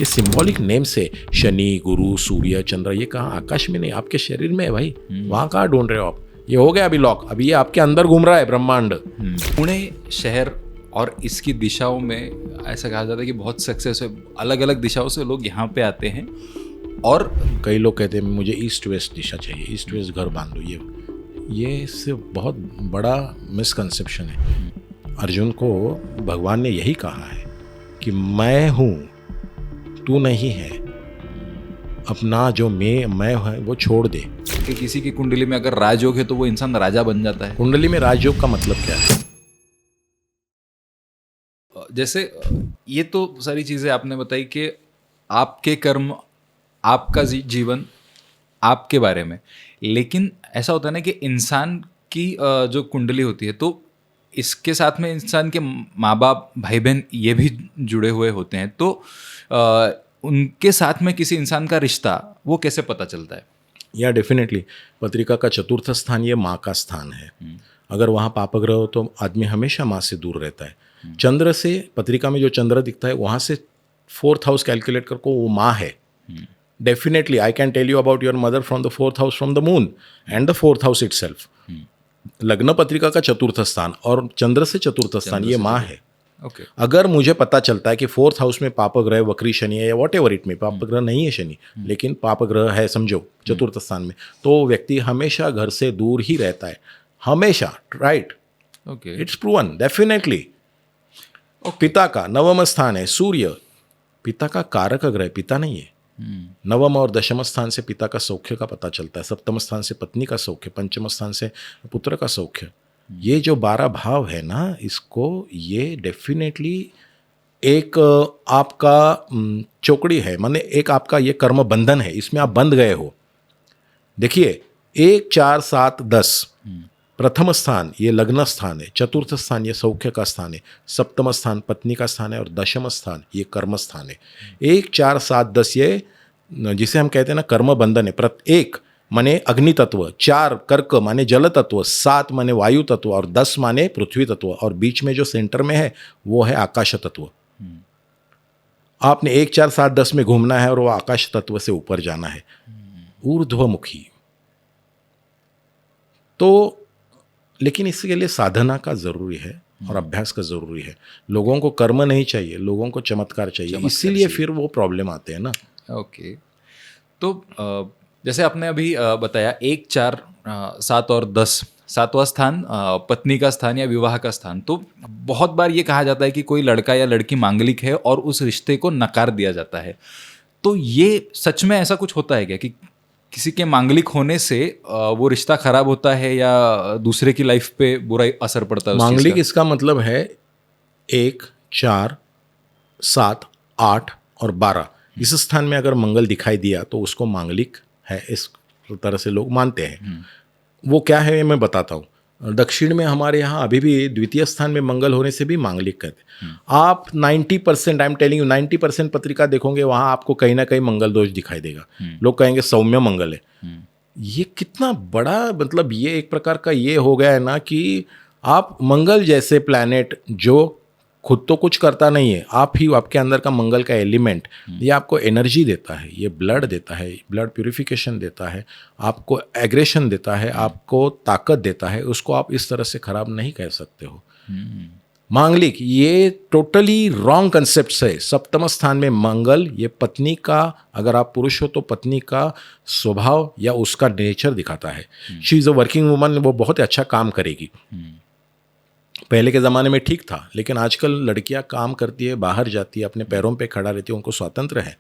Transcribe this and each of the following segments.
ये symbolic name से शनि, गुरु, सूर्य, चंद्र, ये कहाँ आकाश में नहीं, आपके शरीर में है भाई। वहाँ कहाँ ढूंढ रहे हो आप? ये हो गया अभी लॉक, अभी ये आपके अंदर घूम रहा है ब्रह्मांड। पुणे शहर और इसकी दिशाओं में ऐसा कहा जाता है कि बहुत सक्सेस है, अलग अलग दिशाओं से लोग यहाँ पे आते हैं। और कई लोग कहते हैं मुझे ईस्ट वेस्ट दिशा चाहिए, ईस्ट वेस्ट घर बांध दो। ये इससे बहुत बड़ा मिसकंसेप्शन है। अर्जुन को भगवान ने यही कहा है कि मैं हूँ, तू नहीं है, अपना जो मैं है वो छोड़ दे। कि किसी की कुंडली में अगर राजयोग है तो वो इंसान राजा बन जाता है। कुंडली में राजयोग का मतलब क्या है? जैसे ये तो सारी चीज़ें आपने बताई कि आपके कर्म, आपका जीवन, आपके बारे में, लेकिन ऐसा होता है ना कि इंसान की जो कुंडली होती है, तो इसके साथ में इंसान के माँ बाप, भाई बहन ये भी जुड़े हुए होते हैं, तो उनके साथ में किसी इंसान का रिश्ता वो कैसे पता चलता है? या डेफिनेटली पत्रिका का चतुर्थ स्थान ये माँ का स्थान है। अगर वहाँ पापग्रह हो तो आदमी हमेशा माँ से दूर रहता है। चंद्र से, पत्रिका में जो चंद्र दिखता है वहाँ से 4th हाउस कैलकुलेट करके वो माँ है। Definitely I can tell you about your mother from the 4th house, from the moon and the 4th house itself. लग्न पत्रिका का चतुर्थ स्थान और चंद्र से चतुर्थ स्थान ये माँ है। ओके। अगर मुझे पता चलता है कि 4th हाउस में पापग्रह वक्री शनि है या वॉट एवर इट में, पापग्रह नहीं है शनि लेकिन पापग्रह है समझो चतुर्थ स्थान में, तो व्यक्ति हमेशा घर से दूर ही रहता है, हमेशा। Right, okay, it's proven definitely. पिता का नवम स्थान है सूर्य, पिता का कारक ग्रह, पिता नहीं है। नवम और दशम स्थान से पिता का सौख्य का पता चलता है, सप्तम स्थान से पत्नी का सौख्य, पंचम स्थान से पुत्र का सौख्य। ये जो 12 भाव है ना, इसको ये डेफिनेटली एक आपका चौकड़ी है, माने एक आपका ये कर्म बंधन है, इसमें आप बंध गए हो। देखिए 1, 4, 7, 10 प्रथम स्थान ये लग्न स्थान है, चतुर्थ स्थान ये सौख्य का स्थान है, सप्तम स्थान पत्नी का स्थान है और दशम स्थान ये कर्म स्थान है। 1, 4, 7, 10 ये जिसे हम कहते हैं ना कर्म बंधन है। 1 माने अग्नि तत्व, 4 कर्क माने जल तत्व, 7 माने वायु तत्व और 10 माने पृथ्वी तत्व, और बीच में जो सेंटर में है वो है आकाश तत्व। आपने 1, 4, 7, 10 में घूमना है और वो आकाश तत्व से ऊपर जाना है, ऊर्ध्वमुखी। तो लेकिन इसके लिए साधना का ज़रूरी है और अभ्यास का ज़रूरी है। लोगों को कर्म नहीं चाहिए, लोगों को चमत्कार चाहिए, इसीलिए फिर वो प्रॉब्लम आते हैं ना। ओके। तो जैसे आपने अभी बताया 1, 4, 7 और 10, 7वां स्थान पत्नी का स्थान या विवाह का स्थान। तो बहुत बार ये कहा जाता है कि कोई लड़का या लड़की मांगलिक है और उस रिश्ते को नकार दिया जाता है। तो ये सच में ऐसा कुछ होता है क्या कि किसी के मांगलिक होने से वो रिश्ता खराब होता है या दूसरे की लाइफ पे बुरा असर पड़ता है? मांगलिक इसका मतलब है 1, 4, 7, 8 और 12 इस स्थान में अगर मंगल दिखाई दिया तो उसको मांगलिक है, इस तरह से लोग मानते हैं। वो क्या है ये मैं बताता हूँ। दक्षिण में हमारे यहाँ अभी भी द्वितीय स्थान में मंगल होने से भी मांगलिक कहते हैं। आप 90% आई एम टेलिंग यू 90% पत्रिका देखोगे वहाँ आपको कहीं ना कहीं मंगल दोष दिखाई देगा। लोग कहेंगे सौम्य मंगल है। ये कितना बड़ा, मतलब ये एक प्रकार का ये हो गया है ना कि आप मंगल जैसे प्लैनेट जो खुद तो कुछ करता नहीं है, आप ही आपके अंदर का मंगल का एलिमेंट ये आपको एनर्जी देता है, ये ब्लड देता है, ब्लड प्यूरिफिकेशन देता है, आपको एग्रेशन देता है, आपको ताकत देता है, उसको आप इस तरह से खराब नहीं कर सकते हो। मांगलिक ये टोटली रॉन्ग कंसेप्ट है। सप्तम स्थान में मंगल ये पत्नी का, अगर आप पुरुष हो तो पत्नी का स्वभाव या उसका नेचर दिखाता है। She is a working woman, वो बहुत अच्छा काम करेगी। पहले के ज़माने में ठीक था, लेकिन आजकल लड़कियां काम करती है, बाहर जाती है, अपने पैरों पे खड़ा रहती है, उनको स्वातंत्र है।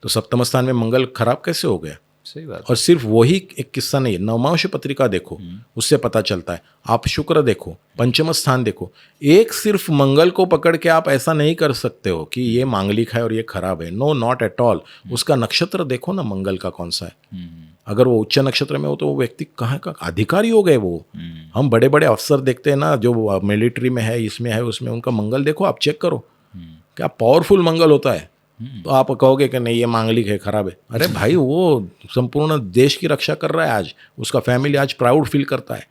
तो सप्तम स्थान में मंगल खराब कैसे हो गया? सही बात। और सिर्फ वही एक किस्सा नहीं है, नवमांश पत्रिका देखो उससे पता चलता है। आप शुक्र देखो, पंचम स्थान देखो, एक सिर्फ मंगल को पकड़ के आप ऐसा नहीं कर सकते हो कि ये मांगलिक है और ये खराब है। No, not at all. उसका नक्षत्र देखो ना मंगल का कौन सा है। अगर वो उच्च नक्षत्र में हो तो वो व्यक्ति कहाँ का अधिकारी हो गए वो। हम बड़े बड़े अफसर देखते हैं ना, जो मिलिट्री में है, इसमें है, उसमें, उनका मंगल देखो, आप चेक करो क्या पावरफुल मंगल होता है। तो आप कहोगे कि नहीं ये मांगलिक है, खराब है। अरे भाई वो संपूर्ण देश की रक्षा कर रहा है, आज उसका फैमिली आज प्राउड फील करता है।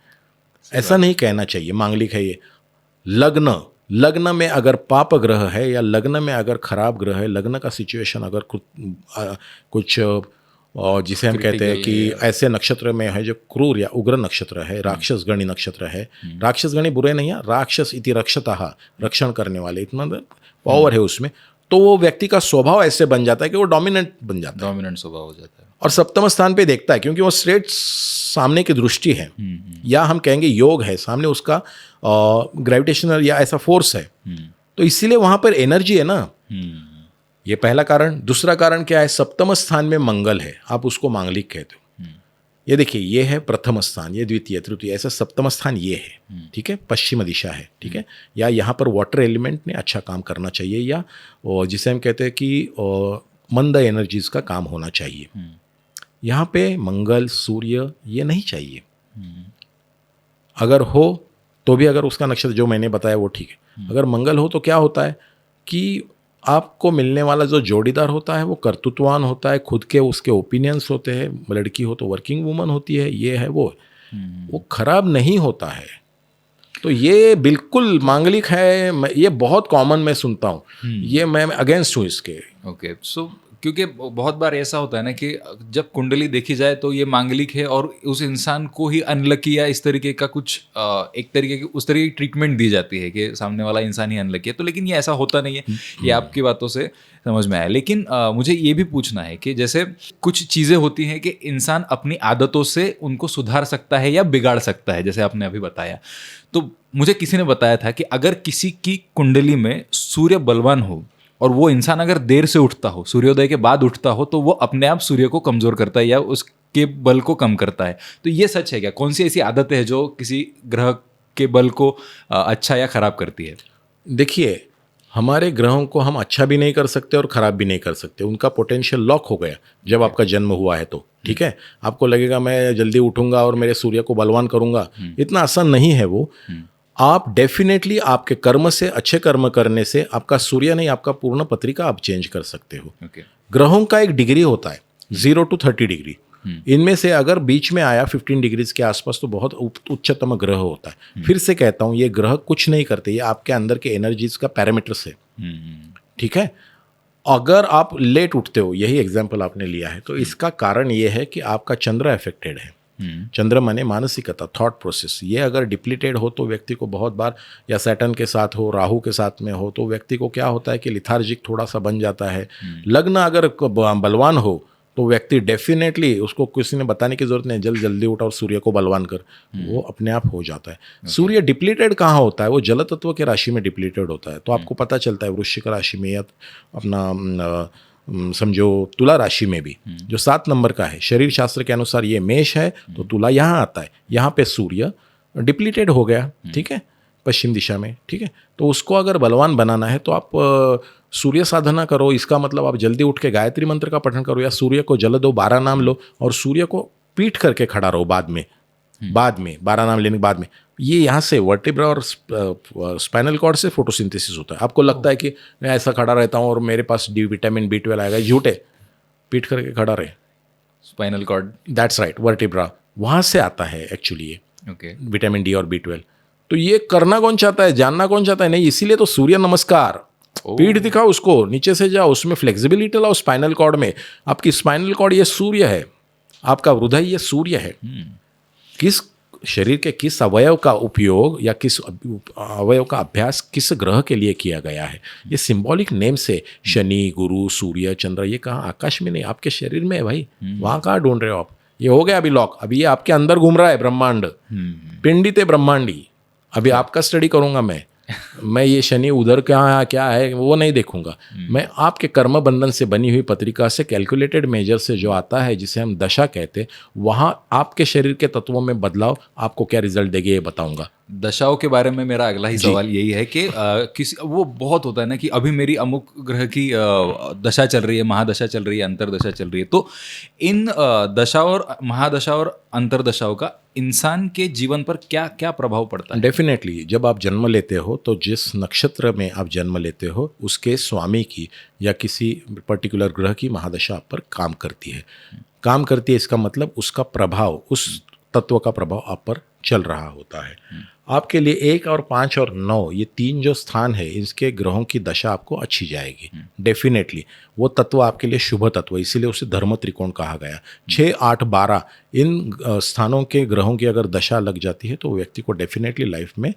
ऐसा नहीं कहना चाहिए मांगलिक है ये। लग्न लग्न में अगर पाप ग्रह है या लग्न में अगर खराब ग्रह है, लग्न का सिचुएशन अगर कुछ और जिसे हम कहते हैं कि ऐसे नक्षत्र में है जो क्रूर या उग्र नक्षत्र है, राक्षसगणी नक्षत्र है, राक्षसगणी बुरे नहीं है, राक्षस इति रक्षतः, रक्षण करने वाले, इतना पावर है उसमें, तो वो व्यक्ति का स्वभाव ऐसे बन जाता है कि वो डोमिनेंट बन जाता है, डोमिनेंट स्वभाव हो जाता है। और सप्तम स्थान पे देखता है क्योंकि वो स्ट्रेट सामने की दृष्टि है, या हम कहेंगे योग है, सामने उसका ग्रेविटेशनल या ऐसा फोर्स है, तो इसीलिए वहां पर एनर्जी है ना। ये पहला कारण। दूसरा कारण क्या है, सप्तम स्थान में मंगल है, आप उसको मांगलिक कहते हो। ये देखिए, ये है प्रथम स्थान, ये द्वितीय तृतीय, ऐसा सप्तम स्थान ये है, ठीक है, पश्चिम दिशा है, ठीक है, या यहाँ पर वाटर एलिमेंट ने अच्छा काम करना चाहिए, या जिसे हम कहते हैं कि मंद एनर्जीज का काम होना चाहिए। यहाँ पे मंगल सूर्य ये नहीं चाहिए। अगर हो तो भी, अगर उसका नक्षत्र जो मैंने बताया वो ठीक है, अगर मंगल हो तो क्या होता है कि आपको मिलने वाला जो जोड़ीदार होता है वो कर्तृत्ववान होता है, खुद के उसके ओपिनियंस होते हैं, लड़की हो तो वर्किंग वुमन होती है, ये है वो खराब नहीं होता है। तो ये बिल्कुल मांगलिक है, ये बहुत कॉमन मैं सुनता हूँ, ये मैं अगेंस्ट हूँ इसके। ओके, सो क्योंकि बहुत बार ऐसा होता है ना कि जब कुंडली देखी जाए तो ये मांगलिक है और उस इंसान को ही अनलकी या इस तरीके का कुछ एक तरीके की उस तरीके की ट्रीटमेंट दी जाती है कि सामने वाला इंसान ही अनलकी है। तो लेकिन ये ऐसा होता नहीं है, ये आपकी बातों से समझ में आया। लेकिन मुझे ये भी पूछना है कि जैसे कुछ चीज़ें होती हैं कि इंसान अपनी आदतों से उनको सुधार सकता है या बिगाड़ सकता है, जैसे आपने अभी बताया। तो मुझे किसी ने बताया था कि अगर किसी की कुंडली में सूर्य बलवान हो और वो इंसान अगर देर से उठता हो, सूर्योदय के बाद उठता हो, तो वो अपने आप सूर्य को कमज़ोर करता है या उसके बल को कम करता है। तो ये सच है क्या? कौन सी ऐसी आदतें हैं जो किसी ग्रह के बल को अच्छा या ख़राब करती है? देखिए, हमारे ग्रहों को हम अच्छा भी नहीं कर सकते और ख़राब भी नहीं कर सकते, उनका पोटेंशियल लॉक हो गया जब आपका जन्म हुआ है तो, ठीक है। आपको लगेगा मैं जल्दी उठूंगा और मेरे सूर्य को बलवान करूंगा, इतना आसान नहीं है वो। आप डेफिनेटली आपके कर्म से, अच्छे कर्म करने से आपका सूर्य नहीं, आपका पूर्ण पत्रिका आप चेंज कर सकते हो। ग्रहों का एक डिग्री होता है 0 to 30 डिग्री, इनमें से अगर बीच में आया 15 डिग्रीज के आसपास तो बहुत उच्चतम ग्रह होता है। फिर से कहता हूँ, ये ग्रह कुछ नहीं करते, ये आपके अंदर के एनर्जीज का पैरामीटर्स है, ठीक है। अगर आप लेट उठते हो, यही एग्जाम्पल आपने लिया है, तो इसका कारण ये है कि आपका चंद्र अफेक्टेड है। चंद्र माने मानसिकता, थॉट प्रोसेस, ये अगर डिप्लीटेड हो तो व्यक्ति को बहुत बार, या सैटर्न के साथ हो, राहु के साथ में हो, तो व्यक्ति को क्या होता है कि लिथार्जिक थोड़ा सा बन जाता है। लग्न अगर बलवान हो तो व्यक्ति डेफिनेटली, उसको किसी ने बताने की जरूरत नहीं, जल्दी उठा और सूर्य को बलवान कर, वो अपने आप हो जाता है। सूर्य डिप्लीटेड कहाँ होता है? वो जल तत्व के राशि में डिप्लीटेड होता है, तो आपको पता चलता है वृश्चिक राशि में या अपना समझो तुला राशि में भी, जो 7 नंबर का है, शरीर शास्त्र के अनुसार ये मेष है तो तुला यहाँ आता है, यहाँ पे सूर्य डिप्लीटेड हो गया, ठीक है, पश्चिम दिशा में, ठीक है। तो उसको अगर बलवान बनाना है तो आप सूर्य साधना करो, इसका मतलब आप जल्दी उठ के गायत्री मंत्र का पठन करो, या सूर्य को जल दो, 12 नाम लो और सूर्य को पीठ करके खड़ा रहो बाद में 12 नाम लेने के बाद में। ये यहाँ से वर्टिब्रा और स्पाइनल कॉर्ड से फोटोसिंथेसिस होता है। आपको लगता है कि मैं ऐसा खड़ा रहता हूँ और मेरे पास विटामिन B12 आएगा, झूठे, पीठ करके खड़ा रहे, spinal cord, that's right, vertebra, वहाँ से आता है एक्चुअली ये, ओके, विटामिन D और B12। तो ये करना कौन चाहता है, जानना कौन चाहता है? नहीं, इसीलिए तो सूर्य नमस्कार, पीठ दिखाओ उसको, नीचे से जाओ, उसमें फ्लेक्सिबिलिटी लाओ स्पाइनल कॉर्ड में। आपकी स्पाइनल कॉर्ड ये सूर्य है, आपका हृदय ये सूर्य है। किस शरीर के किस अवयव का उपयोग या किस अवयव का अभ्यास किस ग्रह के लिए किया गया है, ये सिंबॉलिक नेम से, शनि, गुरु, सूर्य, चंद्र, ये कहाँ आकाश में नहीं, आपके शरीर में है भाई, वहाँ कहाँ ढूंढ रहे हो आप? ये हो गया अभी लॉक, अभी ये आपके अंदर घूम रहा है ब्रह्मांड, पिंडित ब्रह्मांडी। अभी आपका स्टडी करूंगा मैं ये शनि उधर क्या है वो नहीं देखूंगा, मैं आपके कर्म बंधन से बनी हुई पत्रिका से कैलकुलेटेड मेजर से जो आता है, जिसे हम दशा कहते हैं, वहाँ आपके शरीर के तत्वों में बदलाव आपको क्या रिजल्ट देगी ये बताऊंगा। दशाओं के बारे में मेरा अगला ही सवाल यही है कि किसी वो बहुत होता है ना कि अभी मेरी अमुक ग्रह की दशा चल रही है, महादशा चल रही है, अंतरदशा चल रही है, तो इन दशा और महादशा और अंतरदशाओं का इंसान के जीवन पर क्या क्या प्रभाव पड़ता है? डेफिनेटली, जब आप जन्म लेते हो तो जिस नक्षत्र में आप जन्म लेते हो उसके स्वामी की या किसी पर्टिकुलर ग्रह की महादशा आप पर काम करती है। इसका मतलब उसका प्रभाव, उस तत्व का प्रभाव आप पर चल रहा होता है। आपके लिए 1 और 5 और 9 ये 3 जो स्थान है, इसके ग्रहों की दशा आपको अच्छी जाएगी डेफिनेटली। वो तत्व आपके लिए शुभ तत्व, इसीलिए उसे धर्म त्रिकोण कहा गया। 6, 8, 12 इन स्थानों के ग्रहों की अगर दशा लग जाती है तो व्यक्ति को डेफिनेटली लाइफ में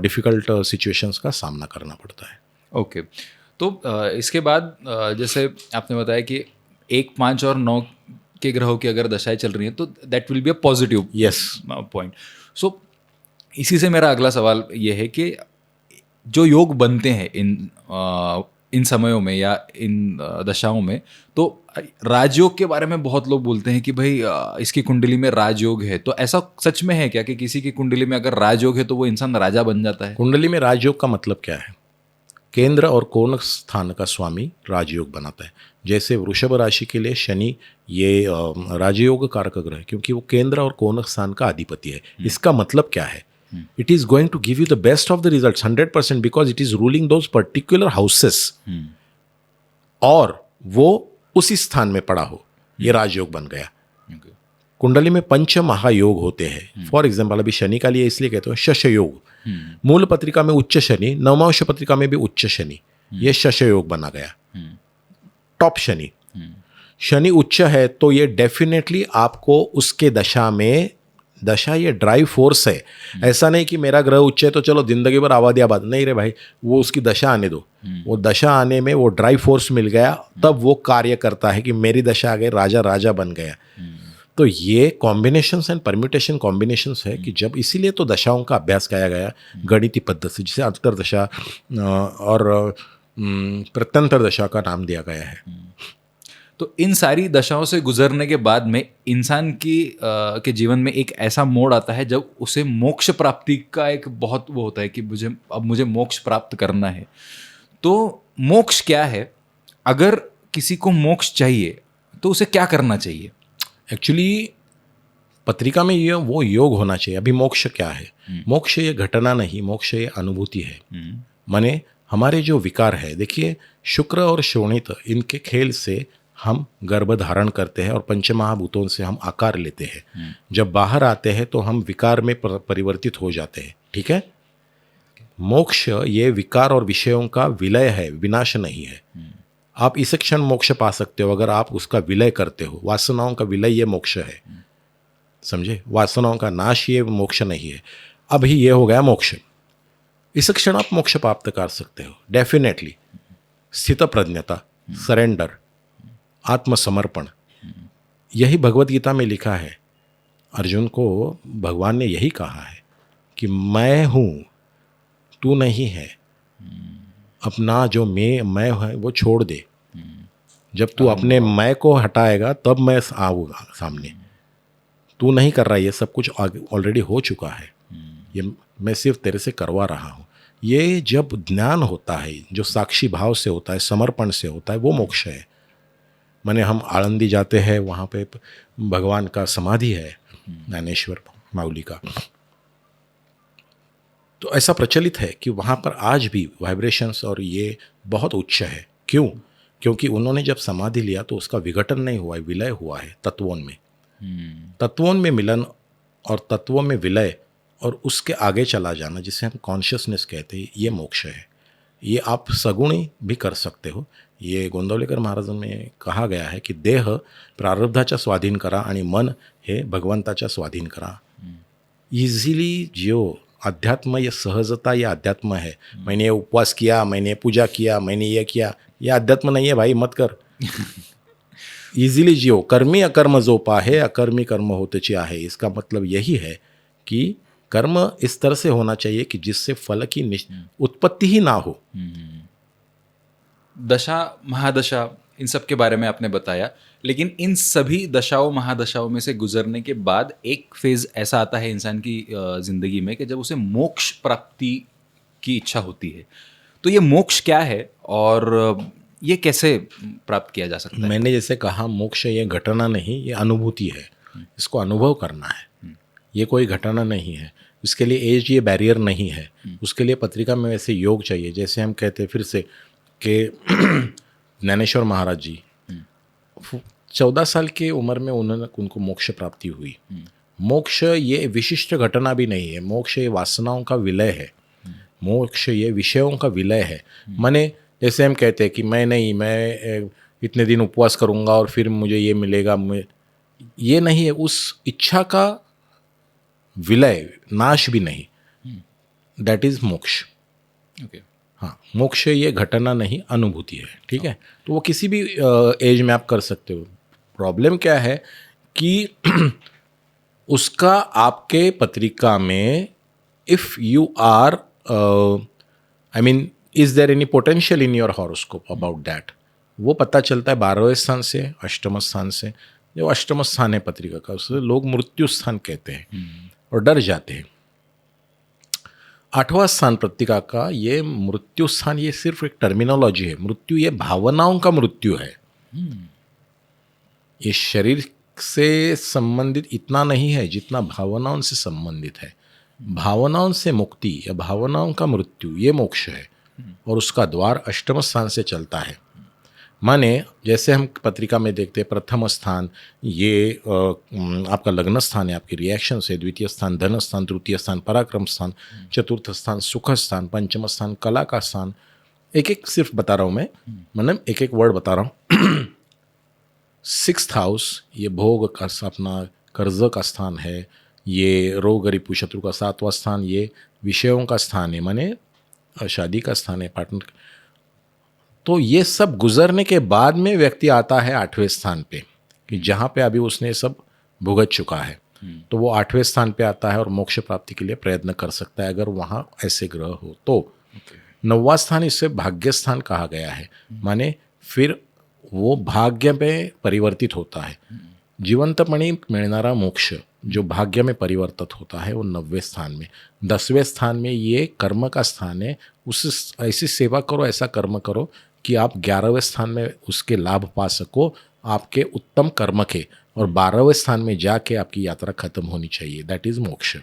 डिफ़िकल्ट सिचुएशंस का सामना करना पड़ता है। ओके। तो इसके बाद जैसे आपने बताया कि 1, 5 और 9 के ग्रहों की अगर दशाएं चल रही हैं तो that will be a positive point. So इसी से मेरा अगला सवाल ये है कि जो योग बनते हैं इन समयों में या इन दशाओं में, तो राजयोग के बारे में बहुत लोग बोलते हैं कि भाई इसकी कुंडली में राजयोग है। तो ऐसा सच में है क्या कि किसी की कुंडली में अगर राजयोग है तो वो इंसान राजा बन जाता है? कुंडली में राजयोग का मतलब क्या है? केंद्र और कोण स्थान का स्वामी राजयोग बनाता है। जैसे वृषभ राशि के लिए शनि ये राजयोग कारक ग्रह है, क्योंकि वो केंद्र और कोण स्थान का अधिपति है। इसका मतलब क्या है? It is going to give you the best of the results 100%, because it is ruling those particular houses, और वो उसी स्थान में पड़ा हो, ये राजयोग बन गया। कुंडली में पंच महायोग होते हैं। फॉर एग्जाम्पल अभी शनि का लिए इसलिए कहते हैं शश योग। मूल पत्रिका में उच्च शनि, नवमांश पत्रिका में भी उच्च शनि, ये शश योग बना गया। टॉप शनि, शनि उच्च है तो ये डेफिनेटली आपको उसके दशा में, दशा ये ड्राइव फोर्स है। ऐसा नहीं कि मेरा ग्रह उच्च है तो चलो जिंदगी भर आबादी आबाद, नहीं रे भाई, वो उसकी दशा आने दो। वो दशा आने में वो ड्राइव फोर्स मिल गया, तब वो कार्य करता है कि मेरी दशा आ गई, राजा राजा बन गया। तो ये कॉम्बिनेशंस एंड परम्यूटेशन कॉम्बिनेशंस है कि जब, इसीलिए तो दशाओं का अभ्यास किया गया गणितीय पद्धति से, जिसे अंतर्दशा और प्रत्यंतर दशा का नाम दिया गया है। तो इन सारी दशाओं से गुजरने के बाद में इंसान की के जीवन में एक ऐसा मोड़ आता है जब उसे मोक्ष प्राप्ति का एक बहुत वो होता है कि मुझे मोक्ष प्राप्त करना है। तो मोक्ष क्या है? अगर किसी को मोक्ष चाहिए तो उसे क्या करना चाहिए? एक्चुअली पत्रिका में ये वो योग होना चाहिए। अभी मोक्ष क्या है? मोक्ष ये घटना नहीं, मोक्ष ये अनुभूति है। माने हमारे जो विकार है, देखिए शुक्र और शोणित इनके खेल से हम गर्भ धारण करते हैं और पंचमहाभूतों से हम आकार लेते हैं। जब बाहर आते हैं तो हम विकार में परिवर्तित हो जाते हैं। ठीक है? मोक्ष ये विकार और विषयों का विलय है, विनाश नहीं है। आप इस क्षण मोक्ष पा सकते हो अगर आप उसका विलय करते हो। वासनाओं का विलय ये मोक्ष है, समझे? वासनाओं का नाश ये मोक्ष नहीं है। अभी ये हो गया मोक्ष। इस क्षण आप मोक्ष प्राप्त कर सकते हो डेफिनेटली। स्थित प्रज्ञता, सरेंडर, आत्मसमर्पण, यही भगवत गीता में लिखा है। अर्जुन को भगवान ने यही कहा है कि मैं हूँ, तू नहीं है। अपना जो मैं है वो छोड़ दे। जब तू अपने मैं को हटाएगा तब मैं आऊँगा सामने। तू नहीं कर रहा, ये सब कुछ ऑलरेडी हो चुका है, ये मैं सिर्फ तेरे से करवा रहा हूँ। ये जब ज्ञान होता है, जो साक्षी भाव से होता है, समर्पण से होता है, वो मोक्ष है। माने हम आळंदी जाते हैं, वहाँ पे भगवान का समाधि है, ज्ञानेश्वर माउली का। तो ऐसा प्रचलित है कि वहाँ पर आज भी वाइब्रेशंस और ये बहुत उच्च है। क्यों? क्योंकि उन्होंने जब समाधि लिया तो उसका विघटन नहीं हुआ है, विलय हुआ है तत्वों में। तत्वों में मिलन और तत्वों में विलय और उसके आगे चला जाना, जिसे हम कॉन्शियसनेस कहते हैं, ये मोक्ष है। ये आप सगुणी भी कर सकते हो। ये गोंदवलेकर महाराज में कहा गया है की देह प्रारब्धाच्या स्वाधीन करा आणि मन हे भगवंताच्या स्वाधीन करा। इजीली जो अध्यात्म, ये सहजता, ये अध्यात्म है। मैंने उपवास किया, मैंने पूजा किया, मैंने ये किया, ये अध्यात्म नहीं है भाई, मत कर। इजीली जियो। कर्मी अकर्म जो पाहे, अकर्मी कर्म होतेची आहे। इसका मतलब यही है कि कर्म इस तरह से होना चाहिए कि जिससे फल की उत्पत्ति ही ना हो। दशा, महादशा, इन सब के बारे में आपने बताया, लेकिन इन सभी दशाओं महादशाओं में से गुजरने के बाद एक फेज ऐसा आता है इंसान की जिंदगी में कि जब उसे मोक्ष प्राप्ति की इच्छा होती है। तो ये मोक्ष क्या है और ये कैसे प्राप्त किया जा सकता है? मैंने जैसे कहा, मोक्ष ये घटना नहीं, ये अनुभूति है। इसको अनुभव करना है, ये कोई घटना नहीं है। इसके लिए एज ये बैरियर नहीं है। उसके लिए पत्रिका में वैसे योग चाहिए। जैसे हम कहते हैं फिर से कि ज्ञानेश्वर महाराज जी 14 साल की उम्र में उनको मोक्ष प्राप्ति हुई। मोक्ष ये विशिष्ट घटना भी नहीं है, मोक्ष ये वासनाओं का विलय है, मोक्ष ये विषयों का विलय है। माने जैसे हम कहते हैं कि मैं इतने दिन उपवास करूँगा और फिर मुझे ये मिलेगा, ये नहीं है, उस इच्छा का विलय, नाश भी नहीं, दैट इज मोक्ष। ओके। हाँ, मोक्ष ये घटना नहीं, अनुभूति है, ठीक है। तो वो किसी भी एज में आप कर सकते हो। प्रॉब्लम क्या है कि उसका आपके पत्रिका में, if you are I mean is there any potential in your horoscope about that, वो पता चलता है 12वें स्थान से, अष्टम स्थान से। जो अष्टम स्थान है पत्रिका का, उसे लोग मृत्यु स्थान कहते हैं और डर जाते हैं। 8वां स्थान पत्रिका का, ये मृत्यु स्थान, ये सिर्फ एक टर्मिनोलॉजी है। मृत्यु ये भावनाओं का मृत्यु है, ये शरीर से संबंधित इतना नहीं है जितना भावनाओं से संबंधित है। भावनाओं से मुक्ति या भावनाओं का मृत्यु ये मोक्ष है, और उसका द्वार अष्टम स्थान से चलता है। माने जैसे हम पत्रिका में देखते हैं, प्रथम स्थान ये आपका लग्न स्थान है, आपकी रिएक्शन से। द्वितीय स्थान धन स्थान, तृतीय स्थान पराक्रम स्थान, चतुर्थ स्थान सुख स्थान, पंचम स्थान कला का स्थान। एक एक सिर्फ बता रहा हूँ मैं, मतलब एक एक वर्ड बता रहा हूँ। 6th हाउस ये भोग का, अपना कर्ज का स्थान है। ये रोग रिपु शत्रु का 7वां स्थान ये विषयों का स्थान है, माने शादी का स्थान है, पार्टनर। तो ये सब गुजरने के बाद में व्यक्ति आता है 8वें स्थान पे, कि जहाँ पे अभी उसने सब भुगत चुका है। तो वो 8वें स्थान पे आता है और मोक्ष प्राप्ति के लिए प्रयत्न कर सकता है, अगर वहाँ ऐसे ग्रह हो तो। 9वां स्थान इसे भाग्य स्थान कहा गया है, माने फिर वो भाग्य में परिवर्तित होता है। जीवंतपणी मिळणारा मोक्ष जो भाग्य में परिवर्तित होता है वो 9वें स्थान में। 10वें स्थान में ये कर्म का स्थान है, उस ऐसी सेवा करो, ऐसा कर्म करो कि आप 11वें स्थान में उसके लाभ पा सको, आपके उत्तम कर्म के। और 12वें स्थान में जाके आपकी यात्रा खत्म होनी चाहिए, that is moksha.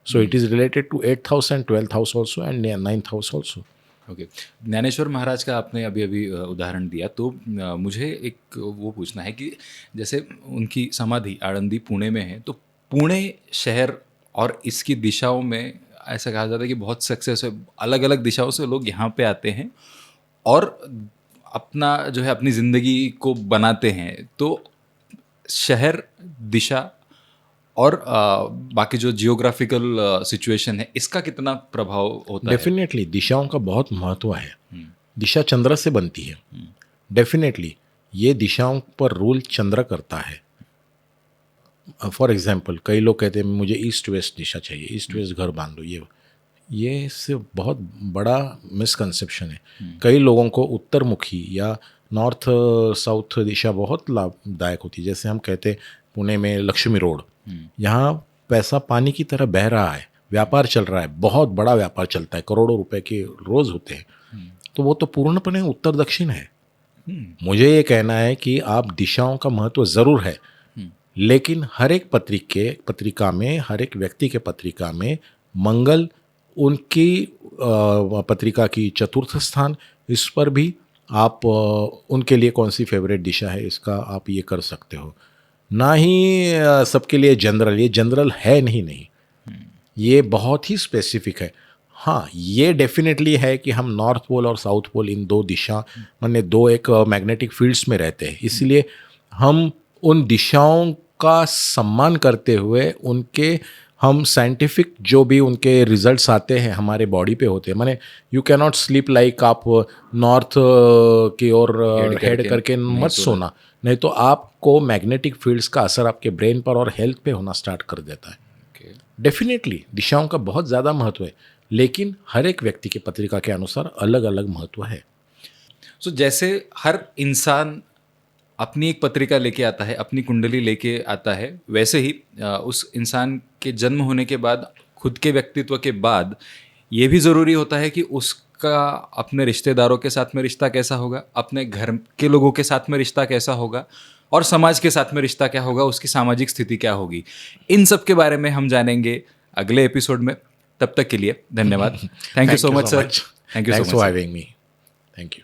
So it is related to 8th house and 12th house also and 9th house also. Okay. Dnyaneshwar Maharaj का आपने अभी अभी उदाहरण दिया, तो मुझे एक वो पूछना है कि जैसे उनकी समाधि आळंदी पुणे में है, तो पुणे शहर और इसकी दिशाओं में ऐसा कहा जाता है कि बहुत सक्सेस है, अलग अलग दिशाओं से लोग यहाँ पे आते हैं और अपना जो है अपनी ज़िंदगी को बनाते हैं। तो शहर, दिशा और बाकी जो जियोग्राफिकल सिचुएशन है, इसका कितना प्रभाव होता है? डेफिनेटली दिशाओं का बहुत महत्व है। दिशा चंद्र से बनती है, डेफिनेटली ये दिशाओं पर रूल चंद्र करता है। फॉर एग्जाम्पल, कई लोग कहते हैं मुझे ईस्ट वेस्ट दिशा चाहिए, ईस्ट वेस्ट घर बांध लो। ये सिर्फ बहुत बड़ा मिसकंसेप्शन है। कई लोगों को उत्तरमुखी या नॉर्थ साउथ दिशा बहुत लाभदायक होती है। जैसे हम कहते हैं पुणे में लक्ष्मी रोड, यहाँ पैसा पानी की तरह बह रहा है, व्यापार चल रहा है, बहुत बड़ा व्यापार चलता है, करोड़ों रुपए के रोज होते हैं। तो वो तो पूर्णपणे उत्तर दक्षिण है। मुझे ये कहना है कि आप दिशाओं का महत्व ज़रूर है, लेकिन हर एक पत्रिका में, हर एक व्यक्ति के पत्रिका में मंगल उनकी पत्रिका की चतुर्थ स्थान, इस पर भी आप उनके लिए कौन सी फेवरेट दिशा है इसका आप ये कर सकते हो। ना ही सबके लिए जनरल, ये जनरल है नहीं, ये बहुत ही स्पेसिफिक है। हाँ, ये डेफिनेटली है कि हम नॉर्थ पोल और साउथ पोल इन दो दिशा, माने दो एक मैग्नेटिक फील्ड्स में रहते हैं, इसलिए हम उन दिशाओं का सम्मान करते हुए उनके हम साइंटिफिक जो भी उनके रिजल्ट्स आते हैं हमारे बॉडी पे होते हैं। माने you can not sleep like आप नॉर्थ की ओर हेड करके मत सोना, नहीं तो आपको मैग्नेटिक फील्ड्स का असर आपके ब्रेन पर और हेल्थ पे होना स्टार्ट कर देता है। डेफिनेटली दिशाओं का बहुत ज़्यादा महत्व है, लेकिन हर एक व्यक्ति की पत्रिका के अनुसार अलग अलग महत्व है। सो जैसे हर इंसान अपनी एक पत्रिका लेके आता है, अपनी कुंडली लेके आता है, वैसे ही उस इंसान के जन्म होने के बाद, खुद के व्यक्तित्व के बाद, ये भी ज़रूरी होता है कि उसका अपने रिश्तेदारों के साथ में रिश्ता कैसा होगा, अपने घर के लोगों के साथ में रिश्ता कैसा होगा, और समाज के साथ में रिश्ता क्या होगा, उसकी सामाजिक स्थिति क्या होगी। इन सब के बारे में हम जानेंगे अगले एपिसोड में। तब तक के लिए धन्यवाद। Thank you so much sir. Thank you for having me. Thank you.